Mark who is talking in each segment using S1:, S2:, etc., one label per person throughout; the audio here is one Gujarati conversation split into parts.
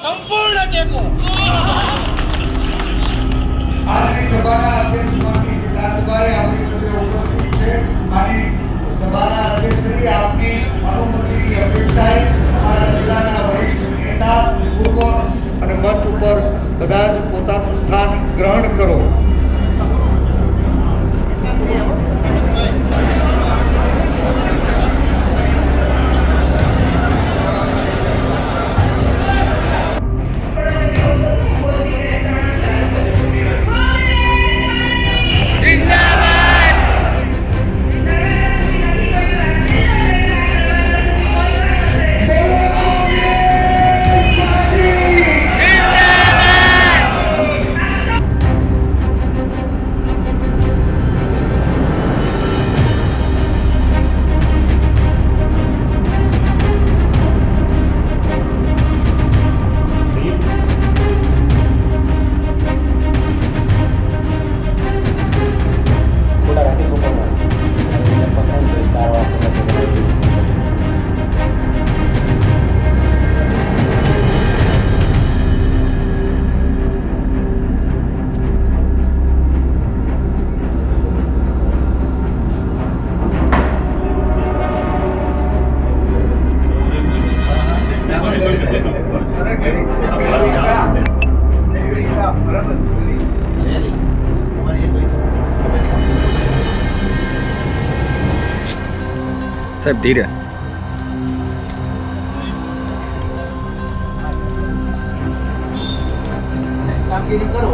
S1: સંપૂર્ણ ટેકો.
S2: આજની સભાના અધ્યક્ષ શ્રી સિદ્ધાર્થભાઈ આપણી વચ્ચે ઉપસ્થિત છે. મારી સભાના અધ્યક્ષ શ્રી આપની અનુમતિની અપેક્ષાએ અમારા જિલ્લાના વરિષ્ઠ નેતા પૂર્વ અને મંચ ઉપર બધા જ પોતાનું સ્થાન ગ્રહણ કરો.
S3: સાહેબ ધીરે.
S2: કામગીરી કરો.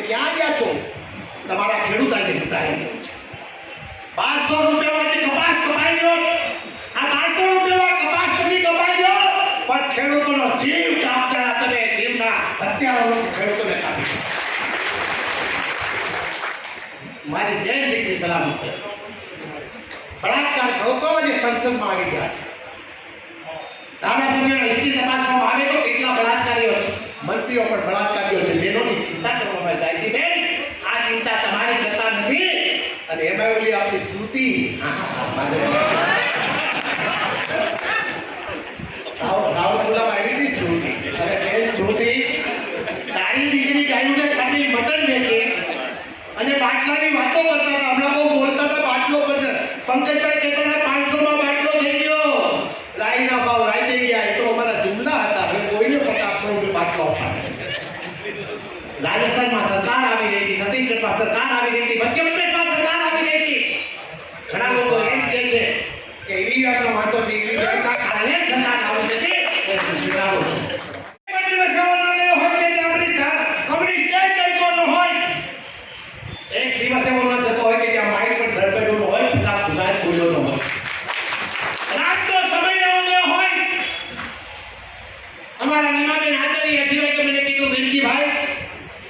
S1: ક્યાં ગયા છો? તમારા ખેડૂત આજે લૂંટાઈ ગયો છે. 1200 રૂપિયામાંથી કપાસ કપાઈ ગયો છે. આ 1200 રૂપિયામાં કપાસ નથી કપાઈ ગયો, પણ ખેડૂતોનો જીવ કાપનારા તમે જીવના હત્યારો ખેડૂતોને કાપી દીધા. મારી બેન દીકરી સલામત છે. બળાત્કાર ખેડૂતો જે સંસદમાં આવી ગયા છે. ધારાસભ્યોના હિસ્ટ્રી તપાસવામાં આવે તો કેટલા બળાત્કારીઓ છે. મંત્રીઓ પણ બળાત્કારીઓ છે. બહેનોની ચિંતા કરવામાં આવી હતી. બેન, આ ચિંતા તમારી કરતા નથી. અને એમાં ઓલી આપણી સ્મૃતિ સાવરકુંડલામાં આવી હતી સ્મૃતિ. અને બેન સ્મૃતિ, તારી દીકરી ગાયોને ખાલી મટન વેચે અને બાટલાની વાતો કરતા હતા. હમણાં બહુ બોલતા હતા બાટલો પર. પંકજભાઈ કહેતા હતા 500 માં બાટલો થઈ ગયો. રાઈના ભાવ રાઈ થઈ ગયા. એ તો અમારા જુમલા હતા. હવે કોઈને 50 રૂપિયા બાટલો આપવા. રાજસ્થાનમાં સરકાર આવી રહી હતી, છત્તીસગઢમાં સરકાર આવી રહી હતી, મધ્યપ્રદેશમાં સરકાર આવી રહી હતી. ઘણા લોકો એમ કહે છે કે ઈવીએમનો વાંધો છે, ઈવીએમના કારણે સરકાર આવી હતી. એ સ્વીકારો છે. એક દિવસે એવો જતો હોય કે ત્યાં માઇક પણ ધરપેડોનો હોય, ના ખુદાય બોલ્યોનો હોય. રાતનો સમય એવો હોય. અમારા નિમાબેન આચાર્ય અધિવાકે મને કીધું, વિરજીભાઈ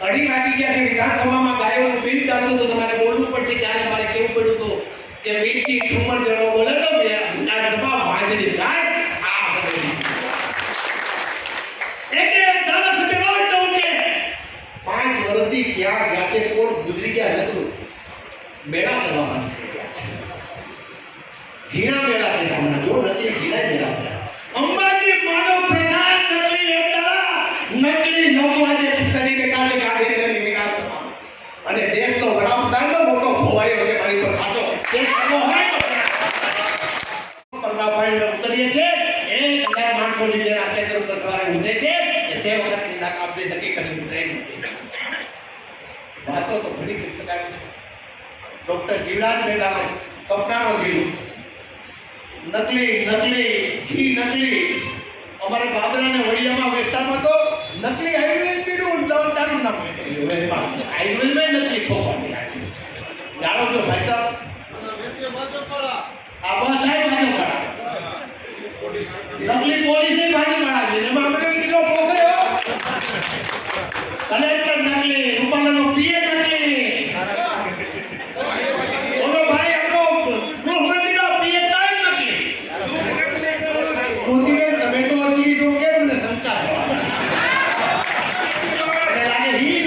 S1: 2:30 વાગી ગયા છે. વિધાનસભામાં ગાયોનું બિલ ચાલતું હતું. તમારે બોલવું પડશે. ત્યારે મારે કેવું પડ્યું હતું કે વીરજી ઠુમર જણો બોલે તો વિધાનસભા માંગણી થાય. આ એક ધારાસભ્ય રોજ તો કે 5 વર્ષથી ક્યાં ગયા છે, કોણ ગુજરી ગયા નથી. મેળા કરવામાં નીકળી ગયા છે. ઘીણા મેળા થઈ હમણાં જો નકલી ઘીણા મેળા થયા. અંબાજી માનવ પ્રસાદ નકલી એકલા નકલી લોકો આજે પીછડી બેઠા છે ગાંધીનગરની વિધાનસભામાં. અને દેશનો વડાપ્રધાનનો મોટો ભોવાયો છે મારી પર પાછો. દેશ કરવો હોય તો પ્રતાપભાઈ ઉતરીએ છે. 1000 માણસો લીધે સ્ટેશન ઉપર સવારે ઉતરે છે. તે વખતની નાકાબંધી નક્કી કરી ટ્રેન નથી. વાતો તો ઘણી કરી શકાય છે. ડોક્ટર જીવરાજ મહેતાનો સપનાનો જીવ નકલી ઘી નકલી. અમારે બાબરાને વડિયામાં વિસ્તારમાં તો નકલી હાઇડ્રોજન પીડું દારૂ નામ વેચાયું. હાઇડ્રોજન નકલી છોકવાની આ છે. જાણો છો ભાઈ સાહેબ, આ બધા નકલી પોલીસે બાજુ કાઢી. એમાં આપણે કિલો પોખર્યો. કલેક્ટર નકલી, રૂપાલાનો પીએ નકલી. બોલો ભાઈ, આપણો ગૃહમંત્રીનો પીએ તાઈ નકલી. મોદીને તમે તો અસલી છો કેમ મને શંકા જવા. લાગે હી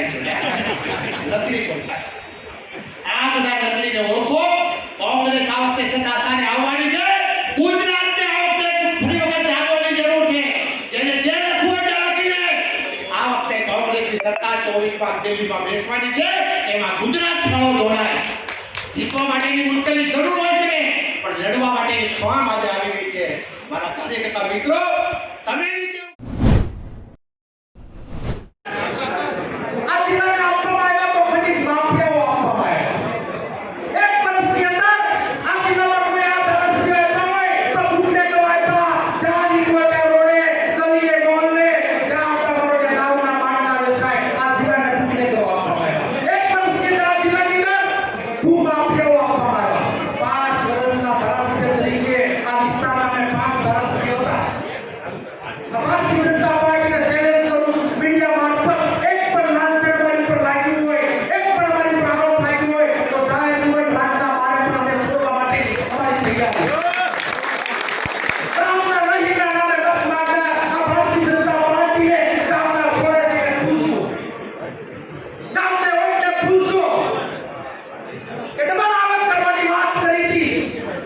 S1: રાખજો નકલી કોંગ્રેસ. આ બધા નકલીને ઓળખો. કોંગ્રેસ આ વખતે સત્તા સ્થાને આવવાની છે. ગુજરાતને આ વખતે ફરી વખત જાગવાની જરૂર છે. જેને જે લખવું હોય તે લખી લે. આ વખતે કોંગ્રેસની સરકાર 24 દિલ્હીમાં બેસવાની છે. એમાં ગુજરાત ફળો જોડાય. જીતવા માટેની મુશ્કેલી જરૂર હોય શકે, પણ લડવા માટેની ખવામ આજે આવી ગઈ છે. મારા કાર્યકર્તા મિત્રો, તમે નીચે
S3: આ જિલ્લાને આપવામાં આવ્યા તો ખનીજ માફિયાઓ આપવામાં આવ્યા. એક વર્ષની અંદર આ જિલ્લામાં કોઈ આ ધારાસભ્ય આપ્યા હોય તો બુકલેટો આપ્યા. જ્યાં નીકળ્યો ત્યાં રોડે, ગલીએ, મોહલ્લે, જ્યાં આપણા રોડે દારૂના બાટલા વેચાય, આ જિલ્લાને બુકલેટો આપવામાં આવ્યા. એક વર્ષની અંદર આ જિલ્લાની અંદર ભૂમાફિયાઓ આપવામાં આવ્યા. 5 વર્ષના ધારાસભ્ય તરીકે આ વિસ્તારમાં અમે 5 ધારાસભ્ય હતા. ભારતીય જનતા પાર્ટીને ચેલેન્જ કરું છું મીડિયા મારફત, એક પણ લાંચડ મારી પર લાગ્યું હોય, એક પણ મારી પર આરોપ લાગ્યો હોય તો જાહેર જીવન રાખના મારે પણ અમને છોડવા માટે અમારી તૈયારી છે. ગામના રહીના નામે રથ માંગનાર આ ભારતીય જનતા પાર્ટીને ગામના છોડે જઈને પૂછો, ગામને ઓટલે પૂછો કે ડબલ આવક કરવાની વાત કરી હતી.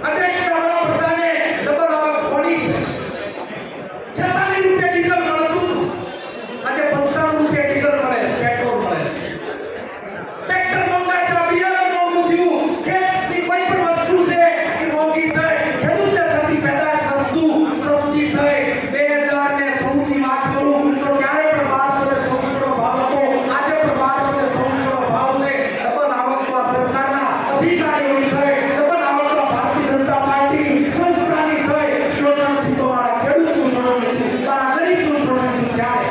S3: આ દેશના વડાપ્રધાને ડબલ આવક કોની થઈ? 46 રૂપિયા ડીઝલ મળતું હતું. આજે 95 રૂપિયા ડીઝલ મળે છે, પેટ્રોલ મળે છે. ટ્રેક્ટર મોંઘા થયા, બિયારણ મોંઘું થયું, ખેતની કોઈ પણ વસ્તુ છે એ મોંઘી થઈ. ખેડૂતને થતી પેદાશ સસ્તી થઈ. 2014 ની વાત કરું તો ત્યારે પણ 1200 નો ભાવ હતો. આજે પણ 1200 નો ભાવ છે. ડબલ આવક તો આ સરકારના અધિકારીઓની થઈ, ડબલ આવક તો ભારતીય જનતા પાર્ટી સંસ્થાની થઈ. શોષણથી તો મારા ખેડૂતનું શોષણ થયું, મારા ગરીબનું શોષણ થયું. ત્યારે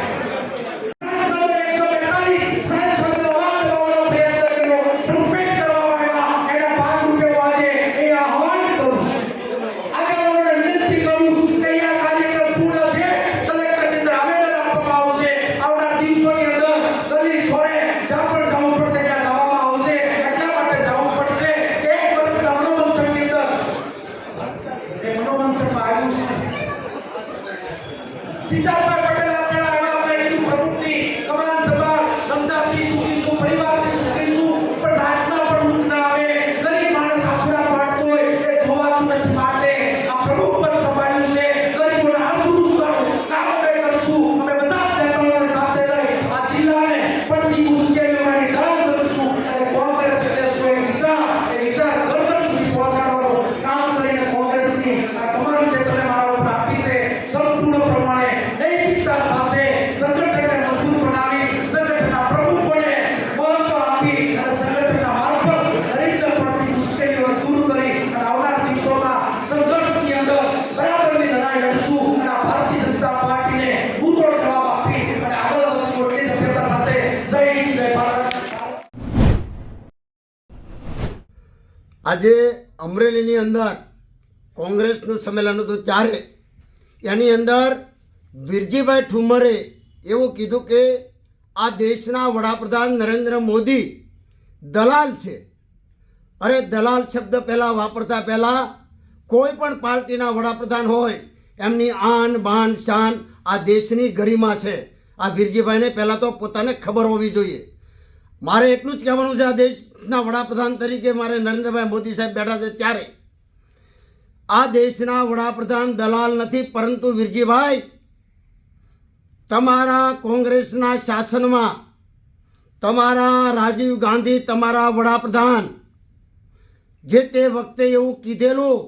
S3: સાંસદો 142 સાંસદો વાત કરવાનો પ્રયત્ન કર્યો, સસ્પેન્ડ કરવામાં આવ્યા. એના 5 રૂપિયા આજે એ આહવાન કરું છું. આગેવાનોને વિનંતી કરું છું કે આ કાર્યક્રમ પૂર્ણ છે, કલેક્ટરની અંદર આવેદન આપવામાં આવશે. આવનાર દિવસોની અંદર દલિત છોડે જ્યાં પણ જવું પડશે ત્યાં જવામાં આવશે. એટલા માટે જવું પડશે કે 1 વર્ષના મનોમંથનની અંદર એ મનોમંથનમાં આવ્યું છે. સીતાભાઈ પટેલ આપણા આવ્યા, આપણે કીધું પ્રમુખની કમાન સભા, ધંધાથી સુખીશું, પરિવારથી સુખીશું, પણ રાતના પણ ઊંઘ ના આવે. ગરીબ માણસ આસુડા પાડતો હોય એ જોવાતું નથી. માટે આ પ્રમુખ પણ સંભાળ્યું છે. ગરીબોના આંસુ લૂછવાનું કામ અમે કરશું. અમે બધા જ નેતાઓને સાથે લઈ આ જિલ્લાને પડતી મુશ્કેલીઓમાંથી ડાઉન કરશું. અને કોંગ્રેસ એટલે શું એ વિચાર ઘર ઘર સુધી પહોંચાડવાનું કામ કરીને કોંગ્રેસની આ કમાન જે તમે મારા ઉપર આપી છે, સંપૂર્ણ પ્રમાણે નૈતિકતા સાથે સંગઠનને મજબૂત બનાવી, સંગઠનના પ્રમુખોને મહત્વ આપી અને સંગઠનના મારફત દરેકને પડતી મુશ્કેલીઓ દૂર કરી અને આવનાર દિવસોમાં સંઘર્ષની અંદર બરાબરની લડાઈ લડશું અને આ ભારતીય જનતા પાર્ટીને મુતોડ જવાબ આપી અને આગળ વધશું. એટલી જ અપેક્ષા સાથે જય હિન્દ, જય ભારત.
S4: આજે અમરેલીની અંદર કોંગ્રેસનું સંમેલન હતું ત્યારે એની અંદર વીરજીભાઈ ઠુમ્મરે એવું કીધું કે આ દેશના વડાપ્રધાન નરેન્દ્ર મોદી દલાલ છે. અરે દલાલ શબ્દ પહેલાં વાપરતા પહેલાં કોઈ પણ પાર્ટીના વડાપ્રધાન હોય એમની આન બાન શાન આ દેશની ગરિમા છે. આ વીરજીભાઈને પહેલાં તો પોતાને ખબર હોવી જોઈએ. મારે એટલું જ કહેવાનું છે, આ દેશના વડાપ્રધાન તરીકે મારે નરેન્દ્રભાઈ મોદી સાહેબ બેઠા છે ત્યારે આ દેશના વડાપ્રધાન દલાલ નથી, પરંતુ વીરજીભાઈ તમારા કોંગ્રેસના શાસનમાં તમારા રાજીવ ગાંધી તમારા વડાપ્રધાન જે તે વખતે એવું કીધેલું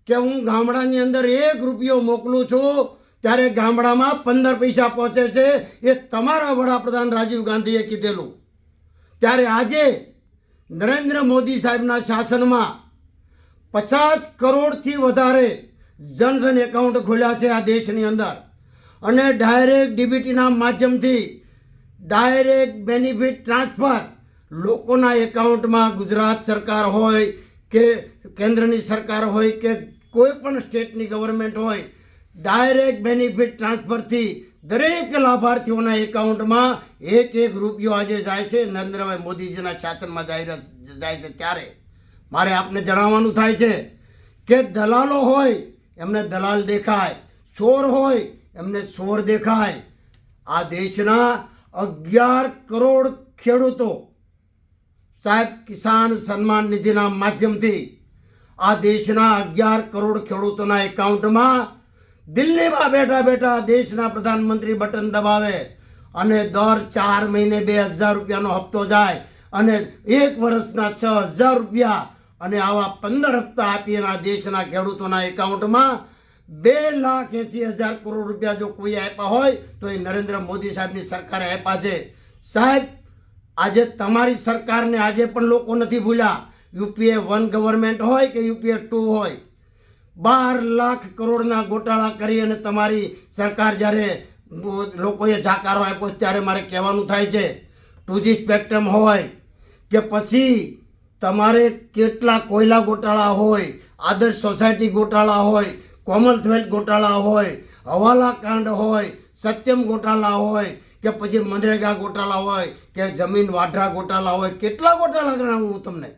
S4: કે હું ગામડાની અંદર 1 રૂપિયો મોકલું છું ત્યારે ગામડામાં 15 પૈસા પહોંચે છે. એ તમારા વડાપ્રધાન રાજીવ ગાંધીએ કીધેલું. ત્યારે આજે નરેન્દ્ર મોદી સાહેબના શાસનમાં 50 કરોડથી વધારે જનધન એકાઉન્ટ ખોલ્યા છે આ દેશની અંદર અને ડાયરેક્ટ ડીબીટીના માધ્યમથી ડાયરેક્ટ બેનિફિટ ટ્રાન્સફર લોકોના એકાઉન્ટમાં ગુજરાત સરકાર હોય કે કેન્દ્રની સરકાર હોય કે કોઈ પણ સ્ટેટની ગવર્મેન્ટ હોય ડાયરેક્ટ બેનિફિટ ટ્રાન્સફરથી દરેક લાભાર્થીઓના એકાઉન્ટમાં 1 રૂપિયો આજે જાય છે. નરેન્દ્રભાઈ મોદીજીના શાસનમાં જાય છે. ત્યારે મારે આપને જણાવવાનું થાય છે કે દલાલો હોય એમને દલાલ દેખાય, ચોર હોય એમને ચોર દેખાય. આ દેશના 11 કરોડ ખેડૂતો સાહેબ કિસાન સન્માન નિધિના માધ્યમથી આ દેશના 11 કરોડ ખેડૂતોના એકાઉન્ટમાં દિલ્હીમાં બેઠા બેઠા દેશના પ્રધાનમંત્રી બટન દબાવે અને દર 4 મહિને 2000 રૂપિયાનો હપ્તો જાય અને 1 વર્ષના 6000 રૂપિયા અને આવા 15 હપ્તા આપી આ દેશના ખેડૂતોના એકાઉન્ટમાં 2,80,000 કરોડ રૂપિયા જો કોઈ આપ્યા હોય તો એ નરેન્દ્ર મોદી સાહેબની સરકારે આપ્યા છે. સાહેબ આજે તમારી સરકારને આજે પણ લોકો નથી ભૂલ્યા. યુપીએ 1 ગવર્મેન્ટ હોય કે યુપીએ 2 હોય, 12 લાખ કરોડના ગોટાળા કરી અને તમારી સરકાર જ્યારે લોકોએ જાકારો આપ્યો ત્યારે મારે કહેવાનું થાય છે 2G સ્પેક્ટ્રમ હોય કે પછી તમારે કેટલા કોયલા ગોટાળા હોય, આદર્શ સોસાયટી ગોટાળા હોય, કોમનવેલ્થ ગોટાળા હોય, હવાલા કાંડ હોય, સત્યમ ગોટાળા હોય કે પછી મનરેગા ગોટાળા હોય કે જમીન વાઢરા ગોટાળા હોય, કેટલા ગોટાળા ગણાવું હું તમને.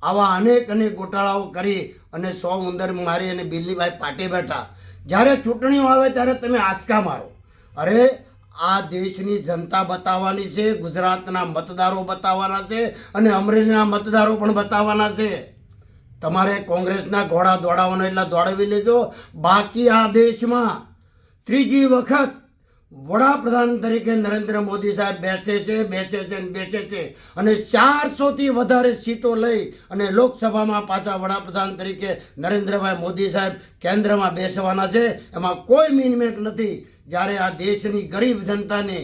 S4: આવા અનેક ગોટાળાઓ કરી અને 100 ઉંદર મારી અને બિલ્લીભાઈ પાટી બેઠા. જ્યારે ચૂંટણીઓ આવે ત્યારે તમે આંસકા મારો. અરે આ દેશની જનતા બતાવવાની છે, ગુજરાતના મતદારો બતાવવાના છે અને અમરેલીના મતદારો પણ બતાવવાના છે. તમારે કોંગ્રેસના ઘોડા દોડાવવાનો એટલા દોડાવી લેજો. બાકી આ દેશમાં ત્રીજી વખત વડાપ્રધાન તરીકે નરેન્દ્ર મોદી સાહેબ બેસે છે અને 400થી વધારે સીટો લઈ અને લોકસભામાં પાછા વડાપ્રધાન તરીકે નરેન્દ્રભાઈ મોદી સાહેબ કેન્દ્રમાં બેસવાના છે. એમાં કોઈ મિનમેક નથી. જ્યારે આ દેશની ગરીબ જનતાને,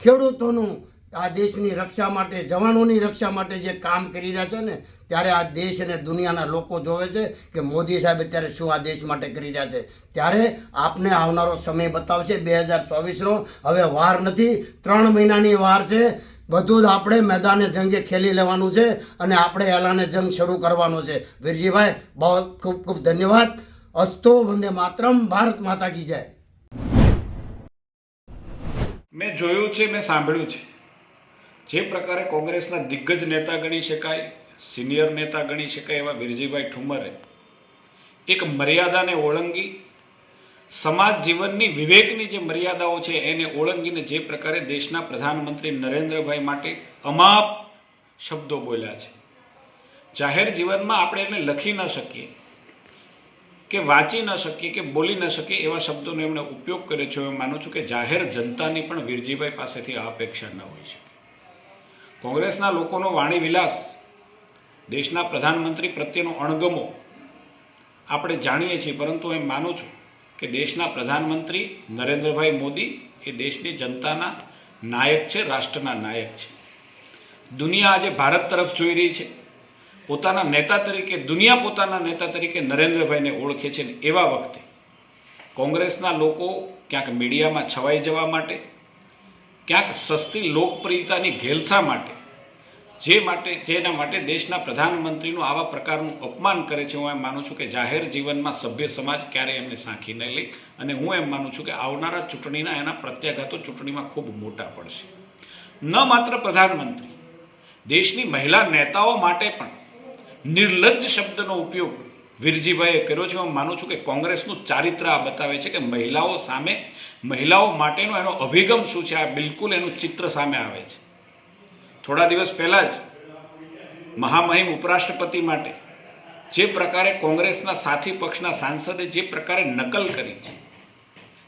S4: ખેડૂતોનું, આ દેશની રક્ષા માટે, જવાનોની રક્ષા માટે જે કામ કરી રહ્યા છે ને, ત્યારે આ દેશ અને દુનિયાના લોકો જોવે છે કે મોદી સાહેબ અત્યારે શું આ દેશ માટે કરી રહ્યા છે. ત્યારે આપને આવનારો સમય બતાવશે 2024નો. હવે વાર નથી, 3 મહિનાની વાર છે. બધું જ આપણે મેદાને જંગે ખેલી લેવાનું છે અને આપણે એલાને જંગ શરૂ કરવાનો છે. વીરજીભાઈ બહુ ખૂબ ખૂબ ધન્યવાદ. અસ્તો વંદે માતરમ. ભારત માતા કી જય.
S5: મેં જોયું છે, મેં સાંભળ્યું છે, જે પ્રકારે કોંગ્રેસના દિગ્ગજ નેતા ગણી શકાય, સિનિયર નેતા ગણી શકાય એવા વીરજીભાઈ ઠુમ્મરે એક મર્યાદાને ઓળંગી, સમાજ જીવનની વિવેકની જે મર્યાદાઓ છે એને ઓળંગીને જે પ્રકારે દેશના પ્રધાનમંત્રી નરેન્દ્રભાઈ માટે અમાપ શબ્દો બોલ્યા છે. જાહેર જીવનમાં આપણે એને લખી ન શકીએ કે વાંચી ન શકીએ કે બોલી ન શકીએ એવા શબ્દોનો એમણે ઉપયોગ કર્યો છે. હું માનું છું કે જાહેર જનતાની પણ વીરજીભાઈ પાસેથી આ અપેક્ષા ન હોઈ શકે. કોંગ્રેસના લોકોનો વાણી વિલાસ, દેશના પ્રધાનમંત્રી પ્રત્યેનો અણગમો આપણે જાણીએ છીએ, પરંતુ એમ માનું છું કે દેશના પ્રધાનમંત્રી નરેન્દ્રભાઈ મોદી એ દેશની જનતાના નાયક છે, રાષ્ટ્રના નાયક છે. દુનિયા આજે ભારત તરફ જોઈ રહી છે. પોતાના નેતા તરીકે, દુનિયા પોતાના નેતા તરીકે નરેન્દ્રભાઈને ઓળખે છે. ને એવા વખતે કોંગ્રેસના લોકો ક્યાંક મીડિયામાં છવાઈ જવા માટે, ક્યાંક સસ્તી લોકપ્રિયતાની ઘેલસા માટે, જેના માટે દેશના પ્રધાનમંત્રીનું આવા પ્રકારનું અપમાન કરે છે. હું એમ માનું છું કે જાહેર જીવનમાં સભ્ય સમાજ ક્યારેય એમને સાંખી નહીં લે અને હું એમ માનું છું કે આવનારા ચૂંટણીના એના પ્રત્યાઘાતો ચૂંટણીમાં ખૂબ મોટા પડશે. ન માત્ર પ્રધાનમંત્રી, દેશની મહિલા નેતાઓ માટે પણ નિર્લજ્જ શબ્દનો ઉપયોગ વીરજીભાઈએ કર્યો છે. હું માનું છું કે કોંગ્રેસનું ચારિત્ર આ બતાવે છે કે મહિલાઓ સામે, મહિલાઓ માટેનો એનો અભિગમ શું છે, આ બિલકુલ એનું ચિત્ર સામે આવે છે. થોડા દિવસ પહેલાં જ મહામહિમ ઉપરાષ્ટ્રપતિ માટે જે પ્રકારે કોંગ્રેસના સાથી પક્ષના સાંસદે જે પ્રકારે નકલ કરી છે,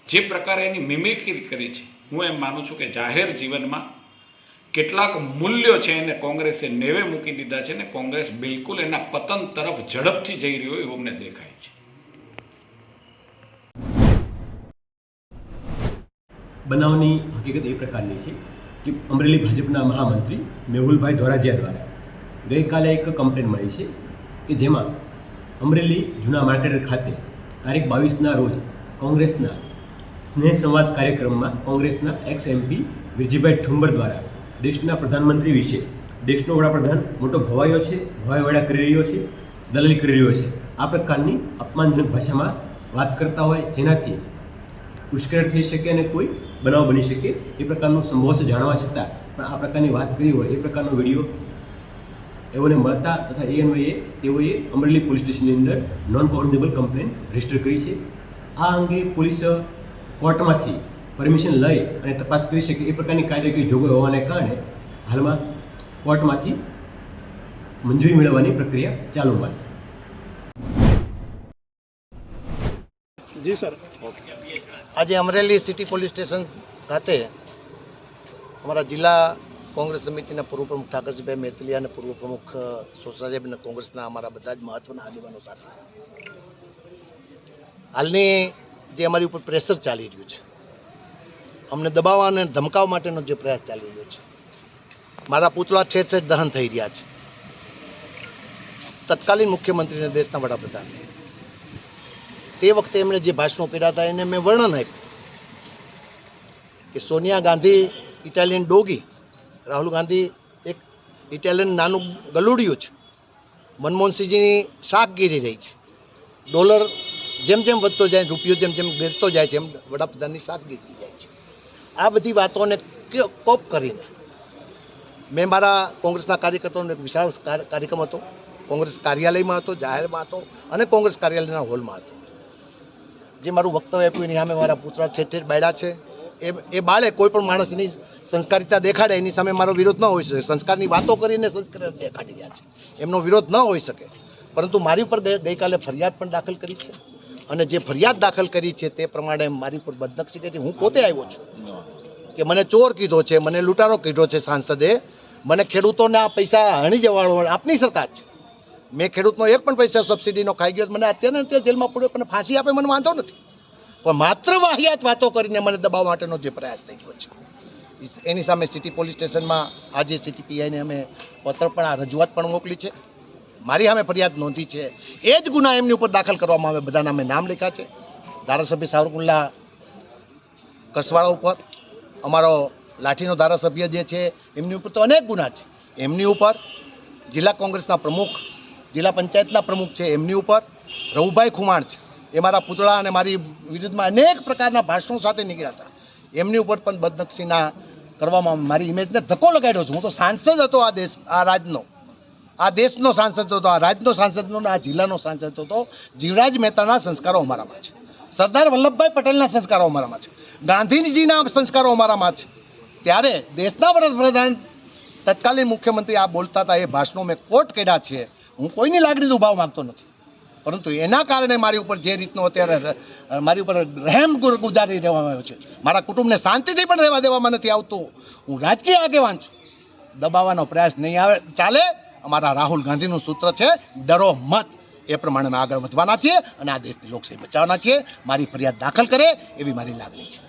S5: જે પ્રકારે એની મિમિક્રી કરી છે, હું એમ માનું છું કે જાહેર જીવનમાં કેટલાક મૂલ્યો છે એને કોંગ્રેસે નેવે મૂકી દીધા છે ને કોંગ્રેસ બિલકુલ એના પતન તરફ ઝડપથી જઈ રહ્યો એવું અમને દેખાય છે.
S6: બનાવની હકીકત એ પ્રકારની છે કે અમરેલી ભાજપના મહામંત્રી મેહુલભાઈ ધોરાજીયા દ્વારા ગઈકાલે એક કમ્પ્લેન મળી છે કે જેમાં અમરેલી જૂના માર્કેટ ખાતે તારીખ 22ના રોજ કોંગ્રેસના સ્નેહ સંવાદ કાર્યક્રમમાં કોંગ્રેસના એક્સ MP વીરજીભાઈ ઠુમ્મર દ્વારા દેશના પ્રધાનમંત્રી વિશે, દેશનો વડાપ્રધાન મોટો ભવાયો છે, ભવાઈવાડા કરી રહ્યો છે, દલાલી કરી રહ્યો છે, આ પ્રકારની અપમાનજનક ભાષામાં વાત કરતા હોય જેનાથી ઉશ્કેર થઈ શકે અને કોઈ બનાવ બની શકે એ પ્રકારનું સંભવ છે. જાણવા છતાં પણ આ પ્રકારની વાત કરી હોય એ પ્રકારનો વિડીયો એઓને મળતા તથા એ અન્વયે તેઓએ અમરેલી પોલીસ સ્ટેશનની અંદર નોન કોગ્નિઝેબલ કમ્પ્લેન રજીસ્ટર કરી છે. આ અંગે પોલીસ કોર્ટમાંથી પરમિશન લઈ અને તપાસ કરી શકે એ પ્રકારની કાયદાકીય જોગવાઈ હોવાને કારણે હાલમાં કોર્ટમાંથી મંજૂરી મેળવવાની પ્રક્રિયા ચાલુમાં છે.
S5: જી સર.
S7: આજે અમરેલી સિટી પોલીસ સ્ટેશન ખાતે અમારા જિલ્લા કોંગ્રેસ સમિતિના પૂર્વ પ્રમુખ ઠાકરજીભાઈ મેતલિયા અને પૂર્વ પ્રમુખ સોસાસાહેબ અને કોંગ્રેસના અમારા બધા જ મહત્વના આગેવાનો સાથે હાલની જે અમારી ઉપર પ્રેશર ચાલી રહ્યું છે, અમને દબાવવા અને ધમકાવવા માટેનો જે પ્રયાસ ચાલી રહ્યો છે, મારા પૂતળા ઠેર ઠેર દહન થઈ રહ્યા છે. તત્કાલીન મુખ્યમંત્રીને દેશના વડાપ્રધાન તે વખતે એમણે જે ભાષણો કર્યા હતા એને મેં વર્ણન આપ્યું કે સોનિયા ગાંધી ઇટાલિયન ડોગી, રાહુલ ગાંધી એક ઇટાલિયન નાનું ગલુડિયું છે, મનમોહનસિંહજીની શાકગીરી રહી છે, ડોલર જેમ જેમ વધતો જાય, રૂપિયો જેમ જેમ બેરતો જાય છે, એમ વડાપ્રધાનની શાકગીરી જાય છે. આ બધી વાતોને કોપ કરીને મેં મારા કોંગ્રેસના કાર્યકર્તાઓનો એક વિશાળ કાર્યક્રમ હતો, કોંગ્રેસ કાર્યાલયમાં હતો, જાહેરમાં હતો અને કોંગ્રેસ કાર્યાલયના હોલમાં હતો. જે મારું વક્તવ્ય આપ્યું એની સામે મારા પુત્ર ઠેર ઠેર બાળ્યા છે. એ બાળે કોઈ પણ માણસની સંસ્કારિતા દેખાડે એની સામે મારો વિરોધ ન હોઈ શકે. સંસ્કારની વાતો કરીને સંસ્કારિતા દેખાડી રહ્યા છે, એમનો વિરોધ ન હોઈ શકે. પરંતુ મારી ઉપર ગઈકાલે ફરિયાદ પણ દાખલ કરી છે અને જે ફરિયાદ દાખલ કરી છે તે પ્રમાણે મારી ઉપર બદનક્ષી કરી. હું પોતે આવ્યો છું કે મને ચોર કીધો છે, મને લૂંટારો કીધો છે સાંસદે, મને ખેડૂતોના પૈસા હણી જવાળો આપની સરકાર છે. મેં ખેડૂતનો એક પણ પૈસા સબસિડીનો ખાઈ ગયો, મને અત્યારે ત્યાં જેલમાં પડ્યો, પણ ફાંસી આપે મને વાંધો નથી, પણ માત્ર વાહિયાત વાતો કરીને મને દબાવવા માટેનો જે પ્રયાસ થઈ ગયો છે એની સામે સિટી પોલીસ સ્ટેશનમાં આજે સિટી પીઆઈને અમે પત્ર પણ આ રજૂઆત પણ મોકલી છે, મારી સામે ફરિયાદ નોંધી છે. એ જ ગુના એમની ઉપર દાખલ કરવામાં આવે, બધા નામે નામ લખ્યા છે. ધારાસભ્ય સાવરકુંડલા કસવાળા ઉપર, અમારો લાઠીનો ધારાસભ્ય જે છે એમની ઉપર તો અનેક ગુના છે. એમની ઉપર જિલ્લા કોંગ્રેસના પ્રમુખ, જિલ્લા પંચાયતના પ્રમુખ છે એમની ઉપર, રવુભાઈ ખુમાણ છે, એ મારા પુતળા અને મારી વિરુદ્ધમાં અનેક પ્રકારના ભાષણો સાથે નીકળ્યા હતા, એમની ઉપર પણ બદનક્ષીના કરવામાં મારી ઇમેજને ધક્કો લગાડ્યો છું. હું તો સાંસદ હતો આ રાજનો, આ દેશનો સાંસદ હતો, આ રાજનો સાંસદ હતો, આ જિલ્લાનો સાંસદ હતો. જીવરાજ મહેતાના સંસ્કારો અમારામાં છે, સરદાર વલ્લભભાઈ પટેલના સંસ્કારો અમારામાં છે, ગાંધીજીના સંસ્કારો અમારામાં છે. ત્યારે દેશના વડાપ્રધાન તત્કાલીન મુખ્યમંત્રી આ બોલતા હતા, એ ભાષણો મેં કોટ કર્યા છે. હું કોઈની લાગણી દુભાવ માગતો નથી, પરંતુ એના કારણે મારી ઉપર જે રીતનો અત્યારે મારી ઉપર રહેમ ગુજારી રહેવામાં આવ્યો છે, મારા કુટુંબને શાંતિથી પણ રહેવા દેવામાં નથી આવતું. હું રાજકીય આગેવાન છું, દબાવવાનો પ્રયાસ નહીં આવે ચાલે. અમારા રાહુલ ગાંધીનું સૂત્ર છે ડરો મત, એ પ્રમાણે આગળ વધવાના છીએ અને આ દેશની લોકશાહી બચાવવાના છીએ. મારી ફરિયાદ દાખલ કરે એવી મારી લાગણી છે.